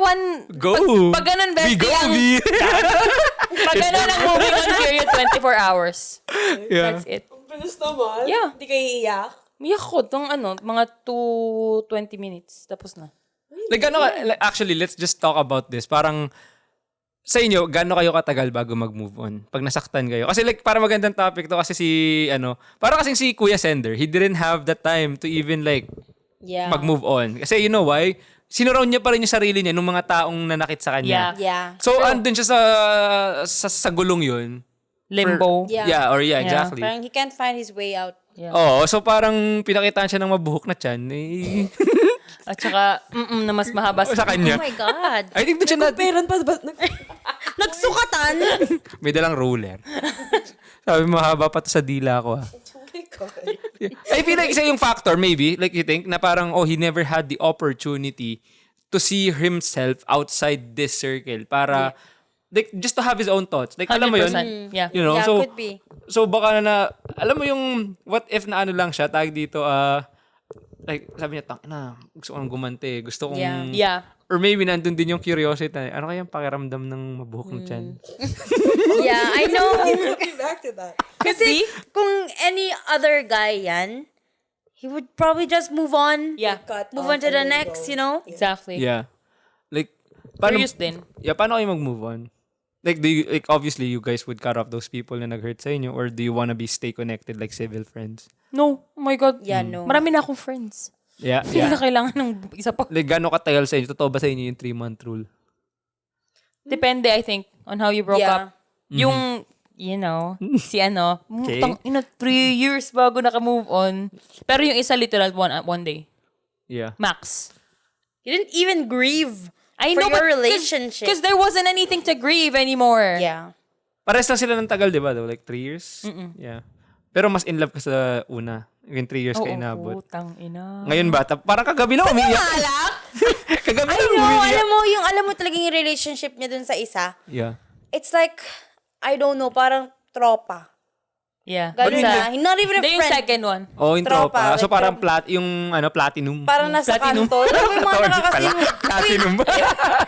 [SPEAKER 1] Go!
[SPEAKER 3] Pag ganun,
[SPEAKER 1] We
[SPEAKER 3] bestie,
[SPEAKER 1] go,
[SPEAKER 3] ang,
[SPEAKER 1] V!
[SPEAKER 3] pag ganun ang moving on period, 24 hours.
[SPEAKER 1] Yeah.
[SPEAKER 3] That's it.
[SPEAKER 4] Ang bilis naman.
[SPEAKER 3] Yeah.
[SPEAKER 4] Hindi kayo iiyak.
[SPEAKER 3] Miyak ko, mga 2:20 minutes, tapos na.
[SPEAKER 1] Like, actually, let's just talk about this. Parang, sa inyo, gaano kayo katagal bago mag-move on? Pag nasaktan kayo. Kasi like, para magandang topic to kasi parang kasing si Kuya Sender, he didn't have the time to even like,
[SPEAKER 2] Yeah.
[SPEAKER 1] mag-move on. Kasi you know why? Sinuraw niya pa rin yung sarili niya ng mga taong nanakit sa kanya.
[SPEAKER 2] Yeah.
[SPEAKER 1] So, andun siya sa gulong yun.
[SPEAKER 3] Limbo.
[SPEAKER 2] Yeah.
[SPEAKER 1] Exactly.
[SPEAKER 2] Parang he can't find his way out.
[SPEAKER 3] Yeah.
[SPEAKER 1] Oo, so parang pinakitaan siya ng mabuhok na tiyan. Eh,
[SPEAKER 3] At saka, na mas mahaba
[SPEAKER 1] sa kanya.
[SPEAKER 2] Oh my God.
[SPEAKER 1] I think doon siya
[SPEAKER 4] Peran pa ba?
[SPEAKER 2] Nagsukatan.
[SPEAKER 1] may dalang ruler. Sabi, mahaba pa to sa dila ko. Ha.
[SPEAKER 4] Oh my God.
[SPEAKER 1] I feel like isa yung factor, maybe, like you think, na parang, he never had the opportunity to see himself outside this circle para, like, just to have his own thoughts. Like, alam mo yun?
[SPEAKER 3] 100%. Yeah.
[SPEAKER 1] You know,
[SPEAKER 2] Yeah,
[SPEAKER 1] so,
[SPEAKER 2] could be.
[SPEAKER 1] so baka alam mo yung, what if na ano lang siya, tag dito, like, sabi niya, gusto kong gumante, gusto kong,
[SPEAKER 3] Yeah.
[SPEAKER 1] or maybe nandun din yung curiosity na, ano kayang pakiramdam ng mabuhok ng tiyan?
[SPEAKER 2] Yeah, I know.
[SPEAKER 4] Looking back to that.
[SPEAKER 2] Kasi kung any other guy yan, he would probably just move on.
[SPEAKER 3] Yeah.
[SPEAKER 4] Cut
[SPEAKER 2] Move
[SPEAKER 4] off
[SPEAKER 2] on to
[SPEAKER 4] and
[SPEAKER 2] the
[SPEAKER 4] then
[SPEAKER 2] next,
[SPEAKER 4] go.
[SPEAKER 2] you know?
[SPEAKER 3] Exactly.
[SPEAKER 1] Yeah. Like,
[SPEAKER 3] Curious din.
[SPEAKER 1] Yeah, paano kayo mag-move on? Like, obviously, you guys would cut off those people na nag-hurt sa inyo, or do you wanna stay connected like civil friends?
[SPEAKER 3] No. Oh my God.
[SPEAKER 2] Yeah, no.
[SPEAKER 3] Marami na akong friends.
[SPEAKER 1] Yeah,
[SPEAKER 3] Hindi
[SPEAKER 1] yeah.
[SPEAKER 3] na kailangan ng isa pa.
[SPEAKER 1] Like, gano'ng katagal sa inyo? Totoo ba sa inyo yung 3-month rule?
[SPEAKER 3] Depende, I think, on how you broke
[SPEAKER 2] Yeah.
[SPEAKER 3] up. Yung, si
[SPEAKER 1] Okay.
[SPEAKER 3] 3 years bago naka-move on. Pero yung isa literal, one day.
[SPEAKER 1] Yeah.
[SPEAKER 3] Max.
[SPEAKER 2] You didn't even grieve
[SPEAKER 3] I
[SPEAKER 2] for
[SPEAKER 3] know,
[SPEAKER 2] your
[SPEAKER 3] but
[SPEAKER 2] relationship.
[SPEAKER 3] Because there wasn't anything to grieve anymore.
[SPEAKER 2] Yeah.
[SPEAKER 1] Pares lang sila ng tagal, di ba? Like 3 years? Yeah. Pero mas in love ka sa una. Yung 3 years ka inabot.
[SPEAKER 3] Putang ina.
[SPEAKER 1] Ngayon ba? Parang kagabi lang umiiyak. Kagabi
[SPEAKER 2] I
[SPEAKER 1] lang
[SPEAKER 2] know,
[SPEAKER 1] umiiyak.
[SPEAKER 2] alam mo talagang yung relationship niya dun sa isa.
[SPEAKER 1] Yeah.
[SPEAKER 2] It's like, I don't know, parang tropa.
[SPEAKER 3] Yeah.
[SPEAKER 2] Ganun
[SPEAKER 3] Sa-
[SPEAKER 2] na. Not even a
[SPEAKER 3] Hindi yung
[SPEAKER 2] friend.
[SPEAKER 3] second one.
[SPEAKER 1] Oh, yung
[SPEAKER 2] Tropa,
[SPEAKER 1] tropa. So
[SPEAKER 2] like
[SPEAKER 1] parang platinum.
[SPEAKER 2] Parang nasa
[SPEAKER 3] Platinum.
[SPEAKER 2] kanto. Alam mo yung mga nakakasin.
[SPEAKER 1] Platinum ba?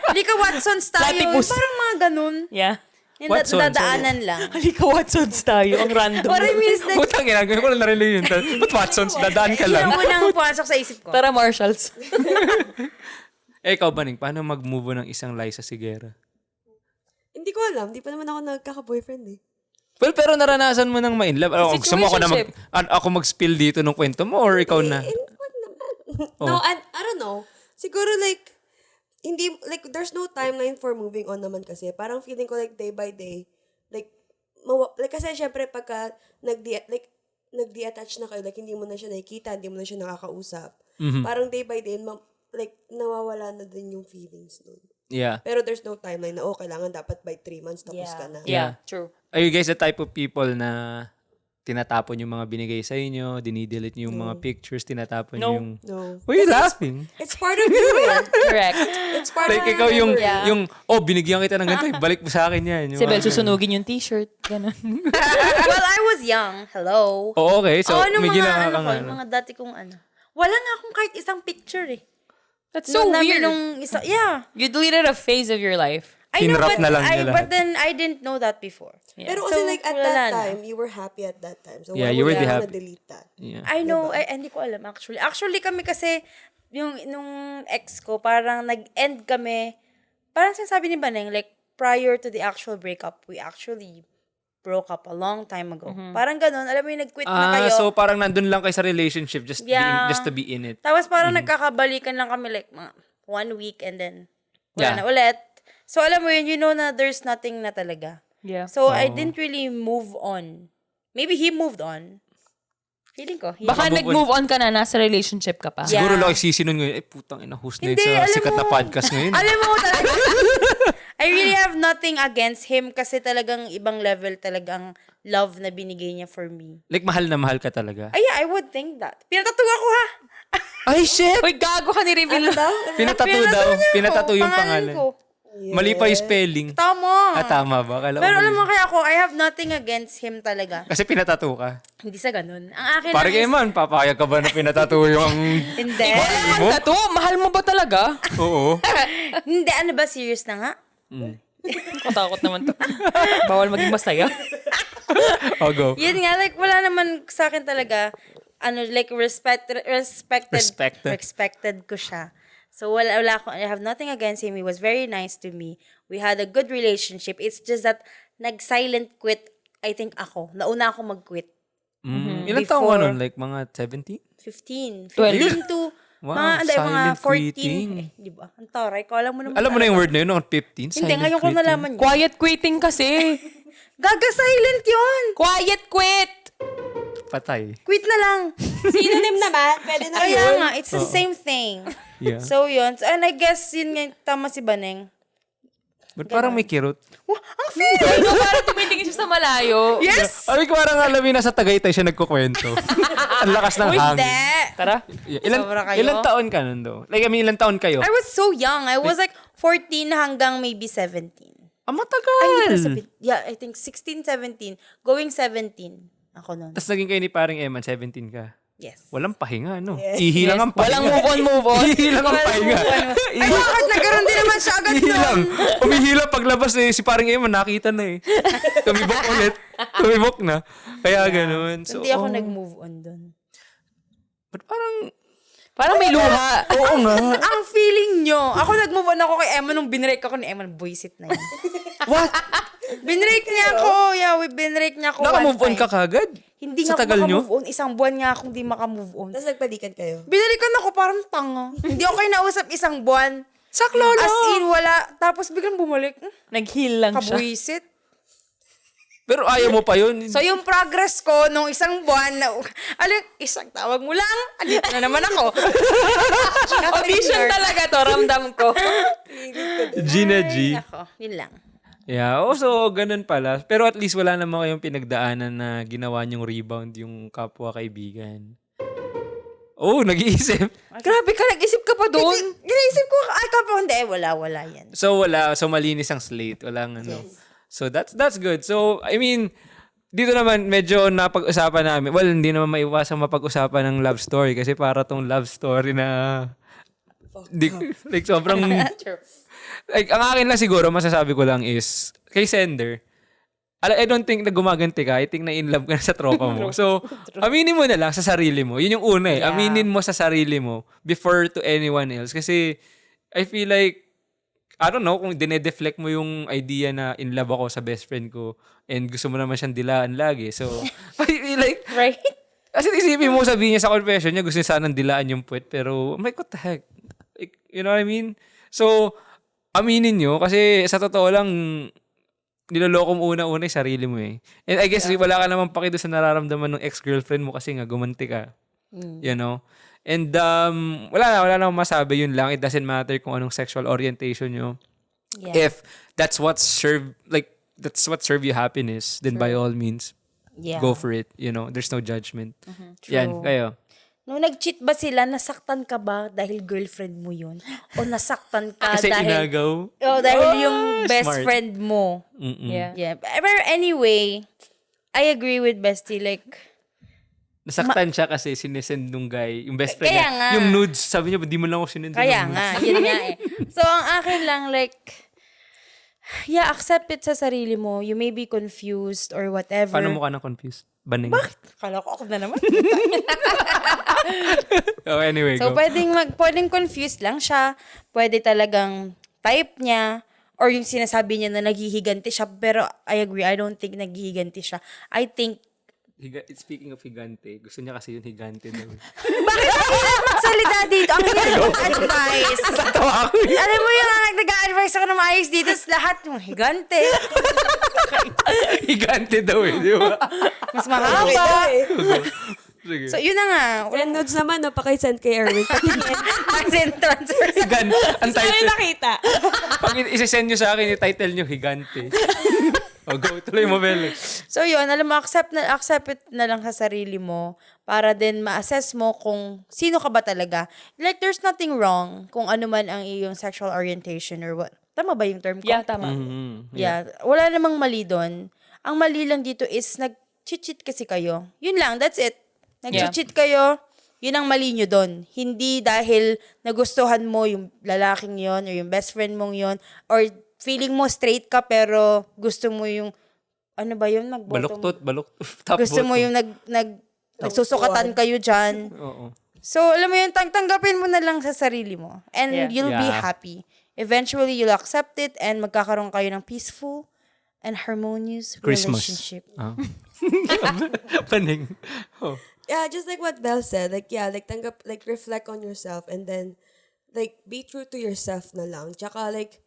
[SPEAKER 2] Halika Watsons tayo.
[SPEAKER 3] Platypus.
[SPEAKER 2] Parang mga ganun.
[SPEAKER 3] Yeah.
[SPEAKER 2] Yung
[SPEAKER 1] Watsons,
[SPEAKER 2] dadaanan lang.
[SPEAKER 3] Halika, Watsons tayo. Ang random.
[SPEAKER 2] What I mean is like,
[SPEAKER 1] Putang ina, ngayon ko lang narinig yun. Ba't Watsons? Dadaan ka
[SPEAKER 2] yun
[SPEAKER 1] lang.
[SPEAKER 2] ang unang pumasok sa isip ko.
[SPEAKER 3] Tara, Marshalls.
[SPEAKER 1] Ikaw ba, Ning? Paano mag-move on ng isang Liza Sigera?
[SPEAKER 4] Hindi ko alam. Hindi pa naman ako nagkaka-boyfriend eh.
[SPEAKER 1] Well, pero naranasan mo nang ma-inlove. Gusto mo ako na ako mag-spill dito ng kwento mo or ikaw na?
[SPEAKER 4] No, and I don't know. Siguro like, hindi, like, there's no timeline for moving on naman kasi. Parang feeling ko like day by day, like, kasi syempre pagka nag-de-attach na kayo, like, hindi mo na siya nakikita, hindi mo na siya nakakausap. Parang day by day, like, nawawala na din yung feelings nun.
[SPEAKER 1] Yeah.
[SPEAKER 4] Pero there's no timeline na, kailangan dapat by 3 months tapos ka na.
[SPEAKER 3] Yeah, true.
[SPEAKER 1] Are you guys the type of people na tinatapon yung mga binigay sa inyo, dinidelete niyo yung mga pictures, tinatapon niyo yung...
[SPEAKER 4] No.
[SPEAKER 1] Why are you laughing?
[SPEAKER 4] It's part of you eh.
[SPEAKER 3] Correct.
[SPEAKER 4] It's part
[SPEAKER 1] Like
[SPEAKER 4] of
[SPEAKER 1] ikaw yung,
[SPEAKER 2] Yeah.
[SPEAKER 1] binigyan kita ng ganito, balik mo sa akin yan. Yung
[SPEAKER 3] Sibel,
[SPEAKER 1] mga-
[SPEAKER 3] susunugin yung t-shirt. Ganun.
[SPEAKER 2] Well, I was young. Hello.
[SPEAKER 1] Oh, okay. So,
[SPEAKER 2] ano
[SPEAKER 1] may
[SPEAKER 2] mga,
[SPEAKER 1] ginawa
[SPEAKER 2] ano
[SPEAKER 1] ka
[SPEAKER 2] ko,
[SPEAKER 1] nga.
[SPEAKER 2] yung mga dati kong ano. Wala nga akong kahit isang picture eh.
[SPEAKER 3] That's so weird.
[SPEAKER 2] Yeah.
[SPEAKER 3] You deleted a phase of your life.
[SPEAKER 2] I know,
[SPEAKER 1] Tinrap
[SPEAKER 2] but,
[SPEAKER 1] na lang nila.
[SPEAKER 2] but then I didn't know that before.
[SPEAKER 3] Yeah.
[SPEAKER 4] Pero kasi
[SPEAKER 2] So,
[SPEAKER 4] like at
[SPEAKER 2] wala
[SPEAKER 4] that
[SPEAKER 2] na.
[SPEAKER 4] time, you were happy at that time. So
[SPEAKER 1] Yeah,
[SPEAKER 4] why
[SPEAKER 1] you
[SPEAKER 4] would
[SPEAKER 1] were
[SPEAKER 4] you
[SPEAKER 1] happy.
[SPEAKER 4] wanna delete that?
[SPEAKER 1] Yeah.
[SPEAKER 2] I know, hindi ko alam actually. Actually kami kasi, nung ex ko, parang nag-end kami, parang sinasabi ni Baneng, like, prior to the actual breakup, we actually broke up a long time ago. Parang ganun, alam mo yung nag-quit na kayo.
[SPEAKER 1] So parang nandun lang kayo sa relationship just
[SPEAKER 2] Yeah.
[SPEAKER 1] just to be in it.
[SPEAKER 2] Tapos parang nagkakabalikan lang kami like mga 1 week and then wala
[SPEAKER 1] Yeah.
[SPEAKER 2] na ulit. So alam mo yun, you know na there's nothing na talaga.
[SPEAKER 3] Yeah.
[SPEAKER 2] So I didn't really move on. Maybe he moved on. Feeling ko.
[SPEAKER 3] Baka
[SPEAKER 1] Move on.
[SPEAKER 3] nag-move on ka na, nasa relationship ka pa.
[SPEAKER 2] Yeah.
[SPEAKER 1] Siguro lang sisi nun ngayon, putang ina, host na yun
[SPEAKER 2] Hindi,
[SPEAKER 1] sa
[SPEAKER 2] alam
[SPEAKER 1] sikat na
[SPEAKER 2] mo.
[SPEAKER 1] podcast ngayon.
[SPEAKER 2] Alam mo talaga. I really have nothing against him kasi talagang ibang level talagang love na binigay niya for me.
[SPEAKER 1] Like, mahal na mahal ka talaga.
[SPEAKER 2] Ay, yeah, I would think that. Pinatattoo ako ha.
[SPEAKER 1] Ay, shit!
[SPEAKER 3] Uy, gago ka ni reveal.
[SPEAKER 1] Pinatattoo daw.
[SPEAKER 2] niya ako,
[SPEAKER 1] Pinatattoo yung pangalan.
[SPEAKER 2] ko.
[SPEAKER 1] Mali pa yung spelling.
[SPEAKER 2] Tama.
[SPEAKER 1] Tama ba? Kala ko
[SPEAKER 2] Pero alam
[SPEAKER 1] mali.
[SPEAKER 2] mo kaya ako, I have nothing against him talaga.
[SPEAKER 1] Kasi pinatato ka.
[SPEAKER 2] Hindi sa ganun. Ang akin
[SPEAKER 1] Parang
[SPEAKER 2] lang is,
[SPEAKER 1] Eman, papayag ka ba na pinatato yung...
[SPEAKER 2] hindi.
[SPEAKER 3] Ang tattoo, mahal mo ba talaga?
[SPEAKER 1] Oo.
[SPEAKER 2] Hindi, ano ba, serious na nga?
[SPEAKER 3] Katakot naman to. Bawal maging masaya.
[SPEAKER 1] Oh, go.
[SPEAKER 2] Yun nga, like, wala naman sa akin talaga, like, respected ko siya. So, wala ako, I have nothing against him. He was very nice to me. We had a good relationship. It's just that, nag-silent quit, I think ako. Nauna ako mag-quit.
[SPEAKER 1] Ilang taong ka nun? Like mga 17?
[SPEAKER 2] 15. 15 to,
[SPEAKER 1] Wow,
[SPEAKER 2] mga
[SPEAKER 1] silent
[SPEAKER 2] 14.
[SPEAKER 1] quitting.
[SPEAKER 2] Di ba? Ang taray ko. Alam mo naman.
[SPEAKER 1] Alam mo na yung word na yun, noong 15?
[SPEAKER 2] Hindi,
[SPEAKER 1] Silent
[SPEAKER 2] ngayon ko
[SPEAKER 1] quitting.
[SPEAKER 2] nalaman yun.
[SPEAKER 3] Quiet quitting kasi.
[SPEAKER 2] Gaga, silent yun.
[SPEAKER 3] Quiet quit!
[SPEAKER 1] Patay.
[SPEAKER 2] Quit na lang.
[SPEAKER 4] Synonym naman, pwede na
[SPEAKER 2] Kaya
[SPEAKER 4] yun.
[SPEAKER 2] nga, it's the same thing.
[SPEAKER 1] Yeah.
[SPEAKER 2] So, yun. And I guess, yun nga, tama si Baneng.
[SPEAKER 1] But parang may kirot.
[SPEAKER 2] Wah, ang feel!
[SPEAKER 3] Ikaw parang tumitingin siya sa malayo.
[SPEAKER 2] Yes!
[SPEAKER 1] Ay, parang alamin na sa Tagaytay siya nagkukwento. Ang lakas ng hangin.
[SPEAKER 2] Hindi.
[SPEAKER 3] Tara.
[SPEAKER 1] Yeah.
[SPEAKER 2] Sobra kayo?
[SPEAKER 1] Ilan taon ka nun do? Like, I mean, ilan taon kayo?
[SPEAKER 2] I was so young. I was like 14 hanggang maybe 17.
[SPEAKER 1] Matagal!
[SPEAKER 2] Ay, hindi pala 17. Yeah, I think 16, 17. Going 17. Ako nun.
[SPEAKER 1] Tapos naging kayo ni paring Eman, 17 ka.
[SPEAKER 2] Yes.
[SPEAKER 1] Walang pahinga, no? Ihilang ang
[SPEAKER 3] Walang
[SPEAKER 1] pahinga.
[SPEAKER 3] move on.
[SPEAKER 1] Ihilang ang pahinga.
[SPEAKER 2] Ay, bakit nagkaroon din naman siya agad
[SPEAKER 1] Ihilang.
[SPEAKER 2] nun?
[SPEAKER 1] Umihila paglabas si paring Eman, nakita na eh. Tumibok ulit. Tumibok na. Kaya ganun. So,
[SPEAKER 2] Hindi ako nag-move on dun.
[SPEAKER 1] But parang,
[SPEAKER 3] Parang may luha.
[SPEAKER 1] oo nga.
[SPEAKER 2] Ang feeling nyo, ako nag-move on ako kay Emma nung binrake ako ni Emma. Buisit na yun.
[SPEAKER 1] What?
[SPEAKER 2] Binrake niya ako. Yeah, binrake niya ako
[SPEAKER 1] Naka-move on
[SPEAKER 2] one time.
[SPEAKER 1] ka kagad?
[SPEAKER 2] Hindi
[SPEAKER 1] Sa
[SPEAKER 2] nga ako
[SPEAKER 1] tagal nyo?
[SPEAKER 2] makamove on. Isang buwan nga akong di makamove on.
[SPEAKER 4] Tapos nagpalikan kayo.
[SPEAKER 2] Binalikan ako parang tanga. Hindi ako kayo nausap isang buwan.
[SPEAKER 1] Saklo
[SPEAKER 2] As in, wala. Tapos biglang bumalik.
[SPEAKER 3] Nag-heal lang siya.
[SPEAKER 2] Kabuisit.
[SPEAKER 1] Pero ayaw mo pa yun.
[SPEAKER 2] So, yung progress ko nung isang buwan na, isang tawag mo lang, andito na naman ako.
[SPEAKER 3] Audition talaga to, ramdam ko.
[SPEAKER 1] Gina G.
[SPEAKER 2] Ako, yun lang.
[SPEAKER 1] Yeah, so ganun pala. Pero at least wala naman kayong pinagdaanan na ginawa niyong rebound yung kapwa kaibigan. Oh, nag-iisip.
[SPEAKER 3] Grabe ka, nag-isip ka pa doon.
[SPEAKER 2] Ginaisip ko, ay ka po, hindi, wala yan.
[SPEAKER 1] So malinis ang slate. Walang ano. So that's good. So, I mean, dito naman medyo napag-usapan namin. Well, hindi naman maiwasang mapag-usapan ng love story kasi para tong love story na like sobrang like ang akin lang siguro masasabi ko lang is kay sender. I don't think na gumaganti ka. I think na in love ka na sa tropa mo. So, aminin mo na lang sa sarili mo. Yun yung una eh. Aminin mo sa sarili mo before to anyone else. Kasi, I feel like, I don't know, kung dinedeflect mo yung idea na in love ako sa best friend ko and gusto mo naman siyang dilaan lagi. So, I feel like,
[SPEAKER 2] Right?
[SPEAKER 1] kasi isipin mo sabihin niya sa confession niya, gusto niya sanang dilaan yung puwet. Pero, I'm like, what the heck? Like, you know what I mean? So, aminin nyo kasi sa totoo lang, niloloko mo una-una yung sarili mo eh. And I guess wala ka naman pakido sa nararamdaman ng ex-girlfriend mo kasi nga gumanti ka. You know? And wala na masabi, yun lang. It doesn't matter kung anong sexual orientation nyo.
[SPEAKER 2] Yeah.
[SPEAKER 1] If that's what serve you happiness, then by all means,
[SPEAKER 2] Yeah.
[SPEAKER 1] go for it. You know, there's no judgment.
[SPEAKER 2] True.
[SPEAKER 1] Yan, kayo.
[SPEAKER 2] Nung nag-cheat ba sila, nasaktan ka ba dahil girlfriend mo yun? O nasaktan ka
[SPEAKER 1] Kasi
[SPEAKER 2] dahil...
[SPEAKER 1] inagaw.
[SPEAKER 2] Dahil yung best
[SPEAKER 1] smart.
[SPEAKER 2] friend mo.
[SPEAKER 3] Yeah.
[SPEAKER 2] Yeah. Pero anyway, I agree with Bestie. Like,
[SPEAKER 1] Nasaktan siya kasi sinesend nung guy, yung best friend
[SPEAKER 2] Kaya
[SPEAKER 1] niya.
[SPEAKER 2] nga.
[SPEAKER 1] Yung nudes, sabi niya, di mo lang ako sinend.
[SPEAKER 2] kaya nga, yun nga eh. So, ang akin lang, like, yeah, accept it sa sarili mo. You may be confused or whatever.
[SPEAKER 1] Paano mo ka na-confused? Baning.
[SPEAKER 2] Kala ko ako na naman.
[SPEAKER 1] Oh, anyway,
[SPEAKER 2] So,
[SPEAKER 1] go.
[SPEAKER 2] pwedeng confused lang siya. Pwede talagang type niya. Or yung sinasabi niya na naghihiganti siya. Pero I agree, I don't think naghihiganti siya. I think,
[SPEAKER 1] Speaking of higante, gusto niya kasi yung higante daw.
[SPEAKER 2] bakit ang hirap magsalita dito? Ang hirap mag-advise. Alam mo yung nag-advise ako na maayos dito sa lahat. Yung higante.
[SPEAKER 1] Higante daw eh, di ba?
[SPEAKER 2] Mas mahaba.
[SPEAKER 1] Sige.
[SPEAKER 2] So, yun na nga.
[SPEAKER 4] Send notes naman, no? Pakisend kay Erwin.
[SPEAKER 2] Accent transfer.
[SPEAKER 1] Higante. Ang
[SPEAKER 4] Ano
[SPEAKER 1] title.
[SPEAKER 4] nakita?
[SPEAKER 1] Pag isi-send nyo sa akin, yung title nyo, higante. O, go. Tuloy mo, Bel.
[SPEAKER 2] So, yun. Alam mo, accept it na lang sa sarili mo para din ma-assess mo kung sino ka ba talaga. Like, there's nothing wrong kung ano man ang iyong sexual orientation or Tama ba yung term ko?
[SPEAKER 3] Yeah, tama.
[SPEAKER 2] Yeah. Wala namang mali doon. Ang mali lang dito is nag-cheat kasi kayo. Yun lang, that's it. Nag-cheat kayo, yun ang mali nyo doon. Hindi dahil nagustuhan mo yung lalaking yon or yung best friend mong yon or feeling mo straight ka pero gusto mo yung, ano ba yun?
[SPEAKER 1] Baluktot. Top
[SPEAKER 2] Gusto mo
[SPEAKER 1] bottom.
[SPEAKER 2] yung nagsusukatan kayo dyan.
[SPEAKER 1] Oo.
[SPEAKER 2] So, alam mo yun, tanggapin mo na lang sa sarili mo. And
[SPEAKER 3] Yeah.
[SPEAKER 2] you'll be
[SPEAKER 1] Yeah.
[SPEAKER 2] happy. Eventually, you'll accept it and magkakaroon kayo ng peaceful and harmonious
[SPEAKER 1] Christmas.
[SPEAKER 2] relationship.
[SPEAKER 1] Paning. Oh.
[SPEAKER 4] Yeah, just like what Belle said, like, yeah, like, reflect on yourself and then, like, be true to yourself na lang. Tsaka, like,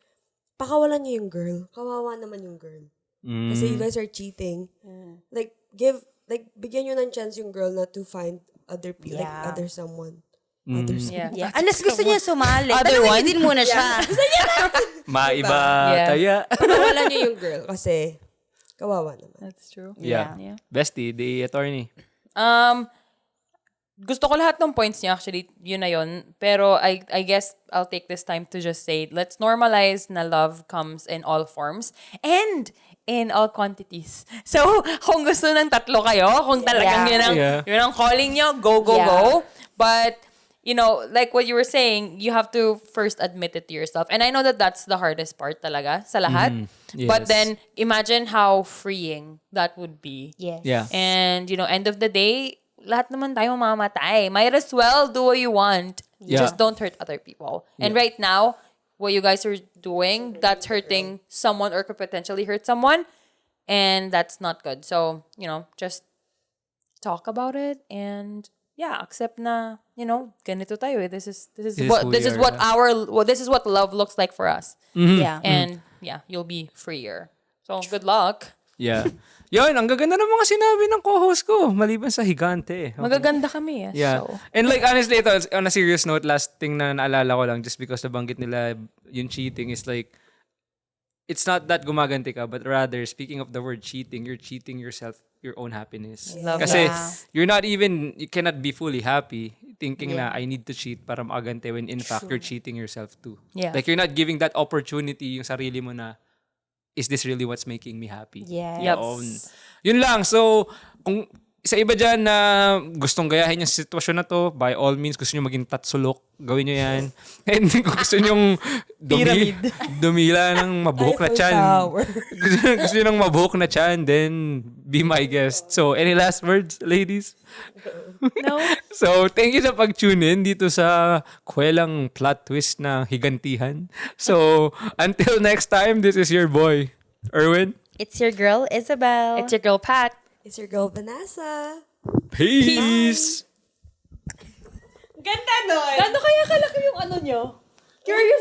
[SPEAKER 4] pakawalan niyo yung girl. Kawawa naman yung girl. Kasi you guys are cheating. Like, bigyan nyo ng chance yung girl na to find other people, like,
[SPEAKER 2] Yeah.
[SPEAKER 4] other someone.
[SPEAKER 3] Yeah.
[SPEAKER 2] Yeah. Unless gusto niya sumali.
[SPEAKER 3] Other
[SPEAKER 2] Tanungin
[SPEAKER 3] one?
[SPEAKER 2] din muna siya.
[SPEAKER 1] Maiba
[SPEAKER 3] Yeah.
[SPEAKER 1] kaya.
[SPEAKER 4] Pakawalan niyo yung girl kasi kawawa naman.
[SPEAKER 3] That's true.
[SPEAKER 1] Yeah.
[SPEAKER 3] Yeah.
[SPEAKER 1] Bestie, the attorney.
[SPEAKER 3] Gusto ko lahat ng points niya actually, yun na yun. Pero I guess I'll take this time to just say, let's normalize na love comes in all forms and in all quantities. So, kung gusto ng tatlo kayo, kung talagang
[SPEAKER 2] Yeah.
[SPEAKER 3] yun ang calling nyo, go, go,
[SPEAKER 2] Yeah.
[SPEAKER 3] go. But, you know, like what you were saying, you have to first admit it to yourself. And I know that that's the hardest part talaga sa lahat. But
[SPEAKER 1] Yes.
[SPEAKER 3] then, imagine how freeing that would be.
[SPEAKER 2] Yes.
[SPEAKER 1] Yeah.
[SPEAKER 3] And, you know, end of the day, lahat naman tayo mamamatay. Might as well do what you want.
[SPEAKER 1] Yeah.
[SPEAKER 3] Just don't hurt other people. And right now, what you guys are doing, that's hurting someone or could potentially hurt someone. And that's not good. So, you know, just talk about it and yeah, accept na, you know, ganito tayo. This is
[SPEAKER 1] is
[SPEAKER 3] what
[SPEAKER 1] who
[SPEAKER 3] this
[SPEAKER 1] we
[SPEAKER 3] is
[SPEAKER 1] are,
[SPEAKER 3] what
[SPEAKER 1] yeah.
[SPEAKER 3] this is what love looks like for us.
[SPEAKER 2] Yeah.
[SPEAKER 3] And yeah, you'll be freer. So, good luck.
[SPEAKER 1] Yeah. Yun, ang gaganda ng mga sinabi ng co-host ko, maliban sa higante. Okay.
[SPEAKER 3] Magaganda kami.
[SPEAKER 1] Yeah.
[SPEAKER 3] So,
[SPEAKER 1] And like, honestly, ito, on a serious note, last thing na naalala ko lang, just because nabanggit nila yung cheating is like, it's not that gumaganti ka, but rather, speaking of the word cheating, you're cheating yourself, your own happiness.
[SPEAKER 3] Love
[SPEAKER 1] Kasi,
[SPEAKER 2] that.
[SPEAKER 1] you cannot be fully happy thinking na, I need to cheat para makagante when in fact, you're cheating yourself too.
[SPEAKER 3] Yeah.
[SPEAKER 1] Like, you're not giving that opportunity yung sarili mo na, is this really what's making me happy?
[SPEAKER 2] Yes.
[SPEAKER 3] Yep.
[SPEAKER 1] Yun lang. So, kung sa iba dyan na gustong gayahin yung sitwasyon na to, by all means, gusto nyo maging tatsulok, gawin nyo yan. And kung gusto nyo dumila ng mabuhok na tiyan, gusto nyo ng mabuhok na tiyan, then be my guest. So, any last words, ladies?
[SPEAKER 3] no.
[SPEAKER 1] So, thank you sa pag-tune in dito sa kwelang plot twist na higantihan. So, until next time, this is your boy, Erwin.
[SPEAKER 2] It's your girl, Isabel.
[SPEAKER 3] It's your girl, Pat.
[SPEAKER 4] It's your girl, Vanessa.
[SPEAKER 1] Peace!
[SPEAKER 3] Ganda nun! Gano'n kaya kalaki yung ano nyo? Curious